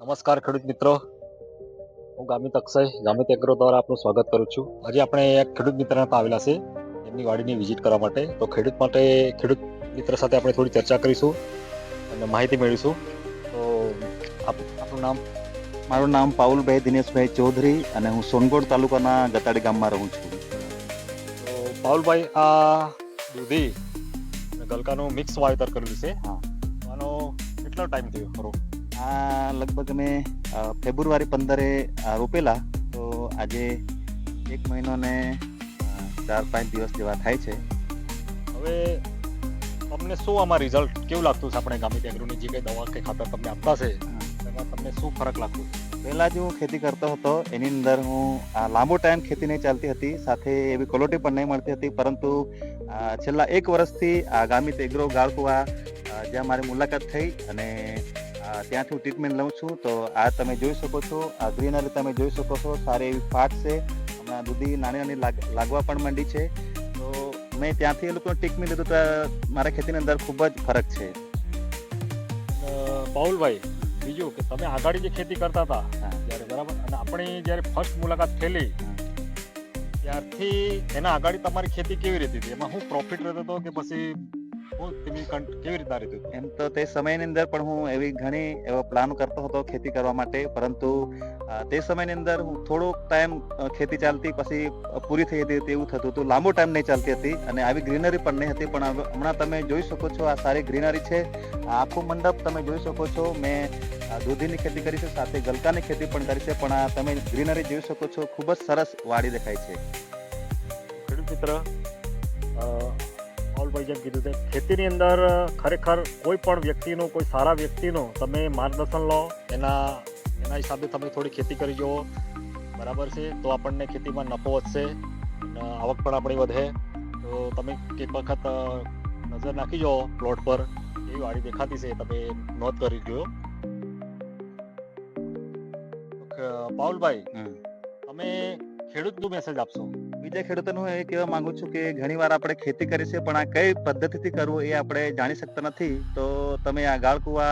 નમસ્કાર ખેડૂત મિત્રો, હું ગામિત અક્ષય ગામિત એગ્રો દ્વારા આપનું સ્વાગત કરું છું. આજે આપણે એક ખેડૂત મિત્રના ત્યાં આવેલા છે એમની વાડીની વિઝિટ કરવા માટે. તો ખેડૂત મિત્ર સાથે આપણે થોડી ચર્ચા કરીશું અને માહિતી મેળવીશું. તો આપનું નામ? મારું નામ પાઉલભાઈ દિનેશભાઈ ચૌધરી અને હું સોનગઢ તાલુકાના ગતાડી ગામમાં રહું છું. તો પાઉલભાઈ, આ દૂધી અને ગલકાનું મિક્સ વાવેતર કરેલું છે. હા. આનો કેટલો ટાઈમ થયો ખરો? આ લગભગ અમે ફેબ્રુઆરી 15 રોપેલા, તો આજે 1 મહિનો ને 4-5 દિવસ જેવા થાય છે. હવે તમને શું આમાં રિઝલ્ટ કેવું લાગતું છે? આપણે ગામિત એગ્રોની જે કઈ દવા કે ખાતર તમને આપતા છે એમાં તમને શું ફરક લાગતું છે? પહેલાં જે હું ખેતી કરતો હતો એની અંદર હું લાંબો ટાઈમ ખેતી નહીં ચાલતી હતી, સાથે એવી ક્વોલિટી પણ નહીં મળતી હતી. પરંતુ છેલ્લા 1 વર્ષથી આ ગામિત એગ્રો ગાળકુવા જ્યાં મારી મુલાકાત થઈ અને ત્યાંથી હું ટ્રીટમેન્ટ લઉં છું. તો આ તમે જોઈ શકો છો, આ ગ્રીનરી તમે જોઈ શકો છો, સારી એવી ફાટ છે. હમણાં દૂધી નાની નાની લાગવા પણ માંડી છે. તો મેં ત્યાંથી એ લોકોનું ટ્રીટમેન્ટ લીધું તો મારા ખેતીની અંદર ખૂબ જ ફરક છે. પાઉલભાઈ, બીજું કે તમે આગળ જે ખેતી કરતા હતા હા. ત્યારે, બરાબર, અને આપણી જ્યારે ફર્સ્ટ મુલાકાત થયેલી ત્યારથી એના આગળ તમારી ખેતી કેવી રીતે હતી? એમાં શું પ્રોફિટ રહેતો હતો કે પછી કેવી રીતના રહેતું હતું? એમ તો તે સમયની અંદર પણ હું એવી ઘણી એવો પ્લાન કરતો હતો ખેતી કરવા માટે, પરંતુ તે સમયની અંદર હું થોડોક ટાઈમ ખેતી ચાલતી પછી પૂરી થઈ હતી તેવું થતું હતું. લાંબો ટાઈમ નહીં ચાલતી હતી અને આવી ગ્રીનરી પણ નહીં હતી. પણ હમણાં તમે જોઈ શકો છો, આ સારી ગ્રીનરી છે. આખો મંડપ તમે જોઈ શકો છો. મેં દૂધીની ખેતી કરી છે, સાથે ગલકાની ખેતી પણ કરી છે. પણ આ તમે ગ્રીનરી જોઈ શકો છો, ખૂબ જ સરસ વાડી દેખાય છે. ખેડૂત મિત્ર, પાઉલભાઈ જેમ કીધું તેમ ખેતીની અંદર ખરેખર કોઈ પણ વ્યક્તિનું, કોઈ સારા વ્યક્તિનું તમે માર્ગદર્શન લો, એના હિસાબે તમે થોડી ખેતી કરી જુઓ, બરાબર છે, તો આપણને ખેતીમાં નફો વધશે અને આવક પણ આપણી વધે. તો તમે એક વખત નજર નાખી જુઓ પ્લોટ પર, કેવી વાડી દેખાતી છે તમે નોંધ કરી જોયો. પાઉલભાઈ, તમે ખેડૂતનું મેસેજ આપશો? બીજા ખેડૂતોને હું એ કહેવા માંગુ છું કે ઘણીવાર આપણે ખેતી કરી છે, પણ આ કઈ પદ્ધતિથી કરવું એ આપણે જાણી શકતા નથી. તો તમે આ ગાળકુવા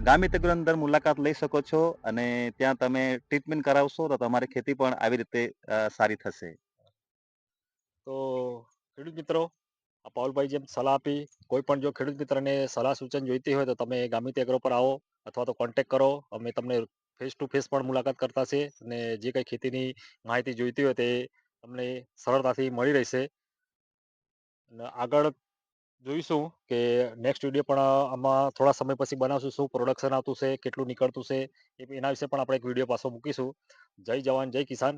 ગામિત એગ્રો અંદર મુલાકાત લઈ શકો છો અને ત્યાં તમે ટ્રીટમેન્ટ કરાવશો તો તમારી ખેતી પણ આવી રીતે સારી થશે. તો ખેડૂત મિત્રો, આ પાઉલભાઈ જેમ સલાહ આપી, કોઈ પણ જો ખેડૂત મિત્રને સલાહ સૂચન જોઈતી હોય તો તમે ગામિત એગ્રો પર આવો અથવા તો કોન્ટેક્ટ કરો. અમે તમને ફેસ ટુ ફેસ પણ મુલાકાત કરતા છે અને જે કંઈ ખેતીની માહિતી જોઈતી હોય તે તમને સરળતાથી મળી રહેશે. અને આગળ જોઈશું કે નેક્સ્ટ વિડીયો પણ આમાં થોડા સમય પછી બનાવશું. શું પ્રોડક્શન આવતું છે, કેટલું નીકળતું છે, એના વિશે પણ આપણે એક વિડીયો પાછો મૂકીશું. જય જવાન, જય કિસાન.